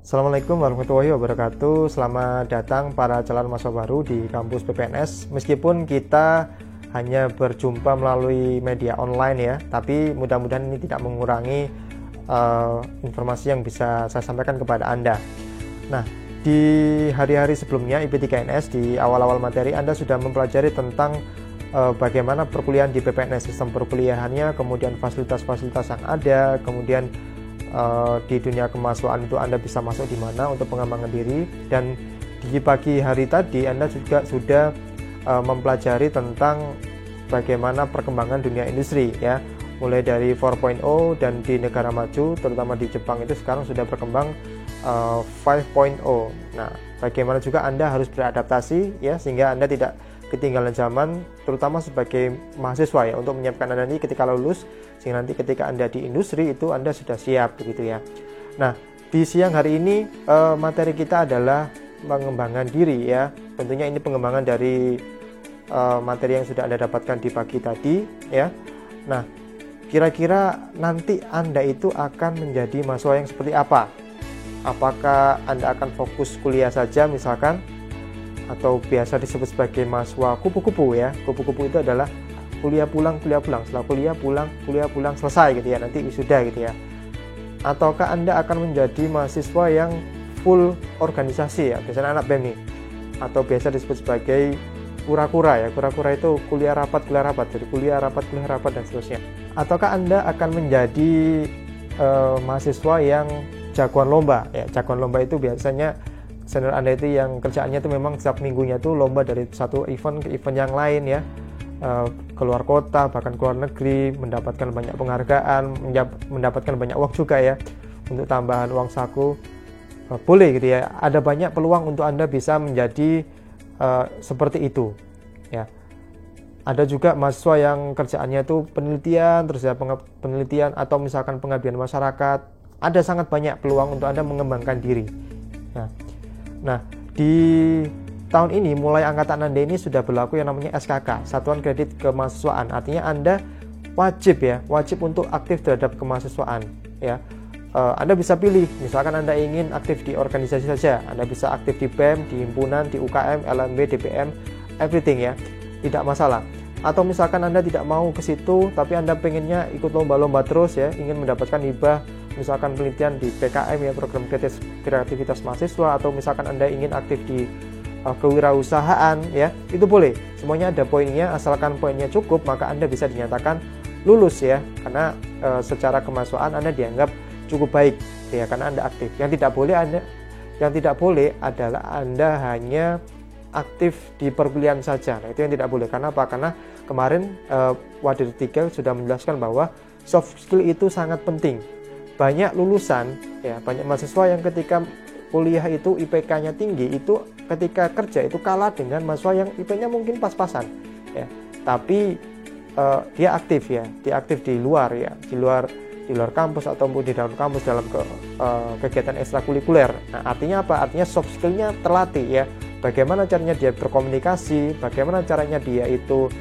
Assalamualaikum warahmatullahi wabarakatuh. Selamat datang para calon mahasiswa baru di kampus PPNS. Meskipun kita hanya berjumpa melalui media online ya, tapi mudah-mudahan ini tidak mengurangi informasi yang bisa saya sampaikan kepada Anda. Nah, di hari-hari sebelumnya IP3NS di awal-awal materi Anda sudah mempelajari tentang bagaimana perkuliahan di PPNS, sistem perkuliahannya, kemudian fasilitas-fasilitas yang ada, kemudian di dunia kemahasiswaan itu Anda bisa masuk di mana untuk pengembangan diri. Dan di pagi hari tadi Anda juga sudah mempelajari tentang bagaimana perkembangan dunia industri ya, mulai dari 4.0 dan di negara maju terutama di Jepang itu sekarang sudah berkembang 5.0. Nah, bagaimana juga Anda harus beradaptasi ya sehingga Anda tidak ketinggalan zaman, terutama sebagai mahasiswa ya, untuk menyiapkan Anda nanti ketika lulus, sehingga nanti ketika Anda di industri itu Anda sudah siap begitu ya. Nah, di siang hari ini materi kita adalah pengembangan diri ya. Tentunya ini pengembangan dari materi yang sudah Anda dapatkan di pagi tadi ya. Nah, kira-kira nanti Anda itu akan menjadi mahasiswa yang seperti apa? Apakah Anda akan fokus kuliah saja misalkan, atau biasa disebut sebagai mahasiswa kupu-kupu ya. Kupu-kupu itu adalah kuliah pulang, setelah kuliah pulang, selesai gitu ya, nanti wisuda gitu ya. Ataukah Anda akan menjadi mahasiswa yang full organisasi ya, biasanya anak BEM nih, atau biasa disebut sebagai kura-kura ya. Kura-kura itu kuliah rapat, jadi kuliah rapat dan seterusnya. Ataukah Anda akan menjadi mahasiswa yang jagoan lomba ya. Jagoan lomba itu biasanya senior Anda itu yang kerjaannya itu memang setiap minggunya itu lomba dari satu event ke event yang lain ya, keluar kota bahkan keluar negeri, mendapatkan banyak penghargaan, mendapatkan banyak uang juga ya untuk tambahan uang saku. Boleh gitu ya, ada banyak peluang untuk Anda bisa menjadi seperti itu ya. Ada juga mahasiswa yang kerjaannya itu penelitian, terus ya penelitian atau misalkan pengabdian masyarakat. Ada sangat banyak peluang untuk Anda mengembangkan diri. Nah, di tahun ini mulai angkatan Anda ini sudah berlaku yang namanya SKK, Satuan Kredit Kemahasiswaan. Artinya Anda wajib untuk aktif terhadap kemahasiswaan ya. Anda bisa pilih, misalkan Anda ingin aktif di organisasi saja, Anda bisa aktif di BEM, di himpunan, di UKM, LMB, DPM, everything ya, tidak masalah. Atau misalkan Anda tidak mau ke situ, tapi Anda pengennya ikut lomba-lomba terus ya, ingin mendapatkan hibah, misalkan penelitian di PKM ya, program kreativitas mahasiswa, atau misalkan Anda ingin aktif di kewirausahaan ya, itu boleh. Semuanya ada poinnya, asalkan poinnya cukup maka Anda bisa dinyatakan lulus ya, karena secara kemahasiswaan Anda dianggap cukup baik ya, karena Anda aktif. Yang tidak boleh adalah Anda hanya aktif di perkuliahan saja. Nah, itu yang tidak boleh. Karena apa? Karena kemarin Wadir 3 sudah menjelaskan bahwa soft skill itu sangat penting. Banyak lulusan ya, banyak mahasiswa yang ketika kuliah itu IPK-nya tinggi, itu ketika kerja itu kalah dengan mahasiswa yang IP-nya mungkin pas-pasan ya. Tapi dia aktif di luar ya, di luar kampus ataupun di dalam kampus dalam kegiatan ekstrakurikuler. Nah, artinya apa? Artinya soft skill-nya terlatih ya. Bagaimana caranya dia berkomunikasi, bagaimana caranya dia itu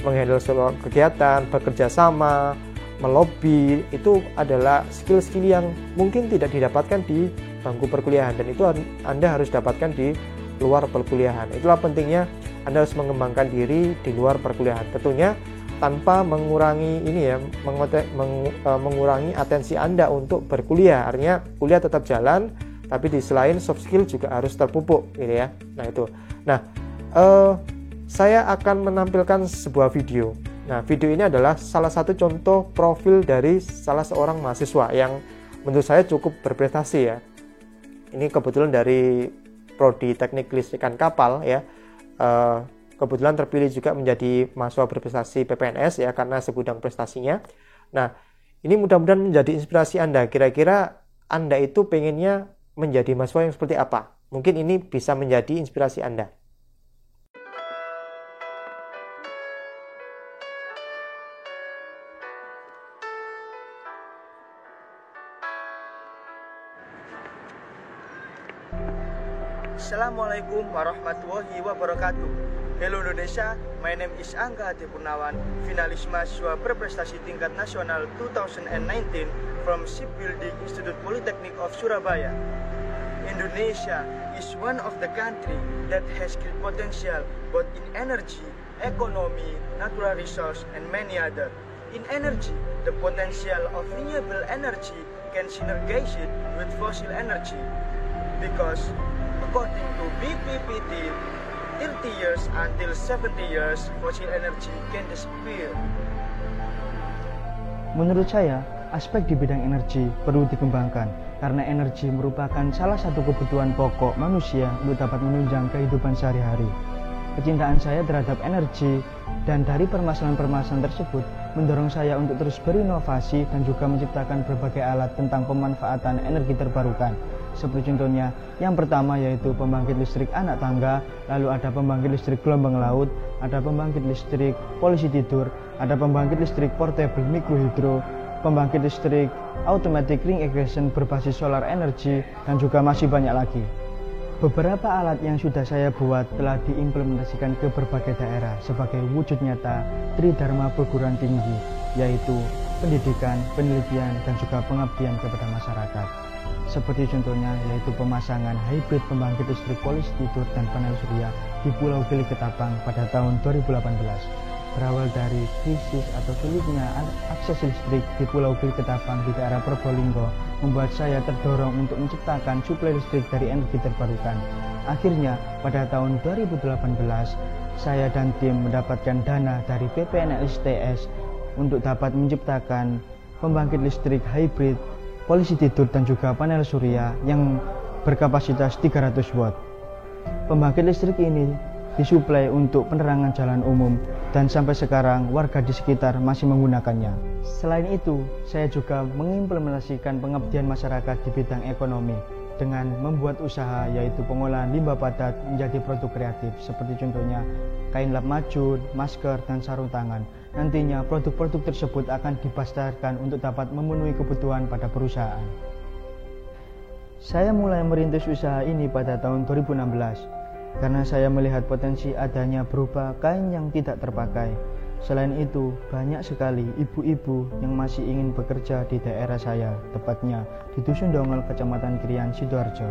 menghandle sebuah kegiatan, bekerja sama, melobi, itu adalah skill-skill yang mungkin tidak didapatkan di bangku perkuliahan, dan itu Anda harus dapatkan di luar perkuliahan. Itulah pentingnya Anda harus mengembangkan diri di luar perkuliahan. Tentunya tanpa mengurangi mengurangi atensi Anda untuk berkuliah. Artinya kuliah tetap jalan, tapi di selain soft skill juga harus terpupuk gitu ya. Nah itu. Nah, saya akan menampilkan sebuah video. Nah, video ini adalah salah satu contoh profil dari salah seorang mahasiswa yang menurut saya cukup berprestasi ya. Ini kebetulan dari Prodi Teknik Kelistrikan Kapal ya. Kebetulan terpilih juga menjadi mahasiswa berprestasi PPNS ya, karena segudang prestasinya. Nah, ini mudah-mudahan menjadi inspirasi Anda. Kira-kira Anda itu pengennya menjadi mahasiswa yang seperti apa? Mungkin ini bisa menjadi inspirasi Anda. Assalamualaikum warahmatullahi wabarakatuh. Hello Indonesia, my name is Angga Hadi Purnawan, finalis mahasiswa berprestasi tingkat nasional 2019 from Shipbuilding Institute Polytechnic of Surabaya. Indonesia is one of the country that has great potential both in energy, economy, natural resource, and many other. In energy, the potential of renewable energy can synergize it with fossil energy because according to BPPT, 30 years until 70 years, fossil energy can disappear. Menurut saya, aspek di bidang energi perlu dikembangkan karena energi merupakan salah satu kebutuhan pokok manusia untuk dapat menunjang kehidupan sehari-hari. Kecintaan saya terhadap energi dan dari permasalahan-permasalahan tersebut mendorong saya untuk terus berinovasi dan juga menciptakan berbagai alat tentang pemanfaatan energi terbarukan. Seperti contohnya, yang pertama yaitu pembangkit listrik anak tangga, lalu ada pembangkit listrik gelombang laut, ada pembangkit listrik polisi tidur, ada pembangkit listrik portable mikrohidro, pembangkit listrik automatic ring ignition berbasis solar energy, dan juga masih banyak lagi. Beberapa alat yang sudah saya buat telah diimplementasikan ke berbagai daerah sebagai wujud nyata Tridharma perguruan tinggi, yaitu pendidikan, penelitian, dan juga pengabdian kepada masyarakat. Seperti contohnya yaitu pemasangan hybrid pembangkit listrik polisi tidur dan panel surya di Pulau Gili Ketapang pada tahun 2018. Berawal dari krisis atau sulitnya akses listrik di Pulau Gili Ketapang di daerah Probolinggo membuat saya terdorong untuk menciptakan suplai listrik dari energi terbarukan. Akhirnya pada tahun 2018 saya dan tim mendapatkan dana dari PPNS-TS untuk dapat menciptakan pembangkit listrik hybrid polisi tidur dan juga panel surya yang berkapasitas 300 watt. Pembangkit listrik ini disuplai untuk penerangan jalan umum dan sampai sekarang warga di sekitar masih menggunakannya. Selain itu, saya juga mengimplementasikan pengabdian masyarakat di bidang ekonomi dengan membuat usaha yaitu pengolahan limbah padat menjadi produk kreatif seperti contohnya kain lap majun, masker, dan sarung tangan. Nantinya produk-produk tersebut akan dipasarkan untuk dapat memenuhi kebutuhan pada perusahaan. Saya mulai merintis usaha ini pada tahun 2016 karena saya melihat potensi adanya berupa kain yang tidak terpakai. Selain itu, banyak sekali ibu-ibu yang masih ingin bekerja di daerah saya, tepatnya di Dusun Dongol, Kecamatan Krian, Sidoarjo.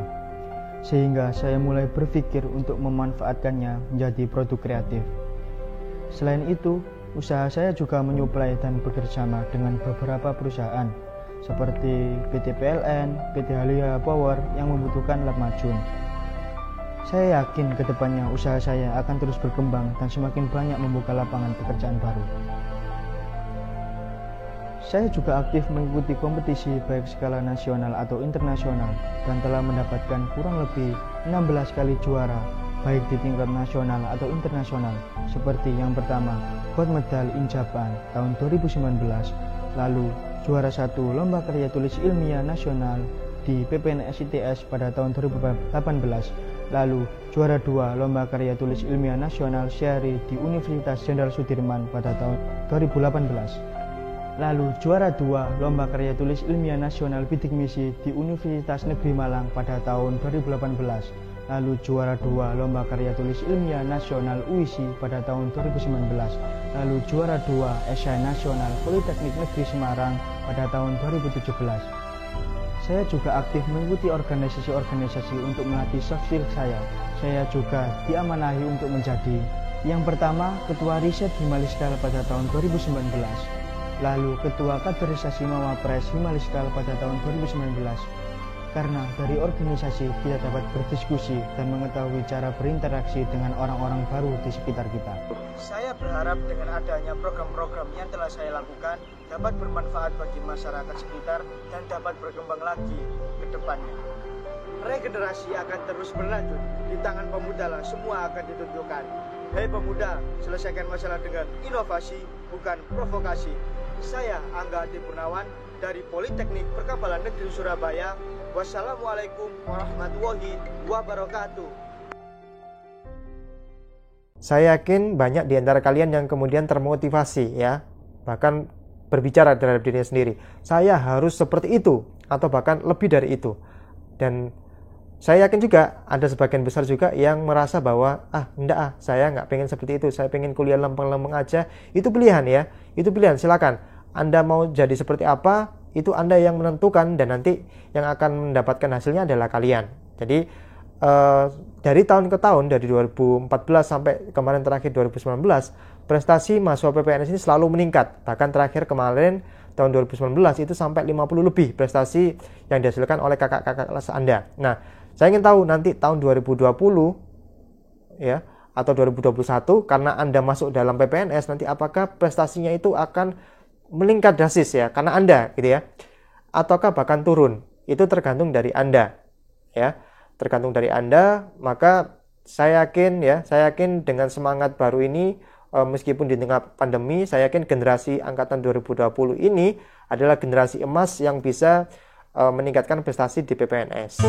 Sehingga saya mulai berpikir untuk memanfaatkannya menjadi produk kreatif. Selain itu, usaha saya juga menyuplai dan bekerjasama dengan beberapa perusahaan seperti PT PLN, PT Halia Power yang membutuhkan lap majun. Saya yakin ke depannya usaha saya akan terus berkembang dan semakin banyak membuka lapangan pekerjaan baru. Saya juga aktif mengikuti kompetisi baik skala nasional atau internasional dan telah mendapatkan kurang lebih 16 kali juara baik di tingkat nasional atau internasional, seperti yang pertama gold medal in Japan tahun 2019, lalu juara 1 lomba karya tulis ilmiah nasional di PPNS-ITS pada tahun 2018, lalu juara 2 lomba karya tulis ilmiah nasional Syari di Universitas Jenderal Sudirman pada tahun 2018, lalu juara 2 lomba karya tulis ilmiah nasional bidik misi di Universitas Negeri Malang pada tahun 2018, lalu juara 2 lomba karya tulis ilmiah nasional UISI pada tahun 2019, lalu juara 2 esai nasional Politeknik Negeri Semarang pada tahun 2017. Saya juga aktif mengikuti organisasi-organisasi untuk melatih soft skill saya. Saya juga diamanahi untuk menjadi yang pertama Ketua Riset Himalistal pada tahun 2019, lalu Ketua Kaderisasi Mawapres Himalistal pada tahun 2019. Karena dari organisasi kita dapat berdiskusi dan mengetahui cara berinteraksi dengan orang-orang baru di sekitar kita. Saya berharap dengan adanya program-program yang telah saya lakukan dapat bermanfaat bagi masyarakat sekitar dan dapat berkembang lagi ke depannya. Regenerasi akan terus berlanjut, di tangan pemuda lah semua akan ditentukan. Hei pemuda, selesaikan masalah dengan inovasi, bukan provokasi. Saya Angga Adi Purnawan dari Politeknik Perkapalan Negeri Surabaya. Wassalamualaikum warahmatullahi wabarakatuh. Saya yakin banyak di antara kalian yang kemudian termotivasi ya, bahkan berbicara terhadap dirinya sendiri. Saya harus seperti itu atau bahkan lebih dari itu. Dan saya yakin juga ada sebagian besar juga yang merasa bahwa saya nggak pengen seperti itu, saya pengen kuliah lempeng-lempeng aja. Itu pilihan ya, itu pilihan, silakan. Anda mau jadi seperti apa, itu Anda yang menentukan, dan nanti yang akan mendapatkan hasilnya adalah kalian. Jadi dari tahun ke tahun, dari 2014 sampai kemarin terakhir 2019, prestasi mahasiswa PPNS ini selalu meningkat. Bahkan terakhir kemarin tahun 2019 itu sampai 50 lebih prestasi yang dihasilkan oleh kakak-kakak kelas Anda. Nah, saya ingin tahu nanti tahun 2020 ya atau 2021, karena Anda masuk dalam PPNS, nanti apakah prestasinya itu akan meningkat drastis ya karena Anda gitu ya, ataukah bahkan turun. Itu tergantung dari Anda ya, tergantung dari Anda. Maka saya yakin dengan semangat baru ini, meskipun di tengah pandemi, saya yakin generasi angkatan 2020 ini adalah generasi emas yang bisa meningkatkan prestasi di PPNS.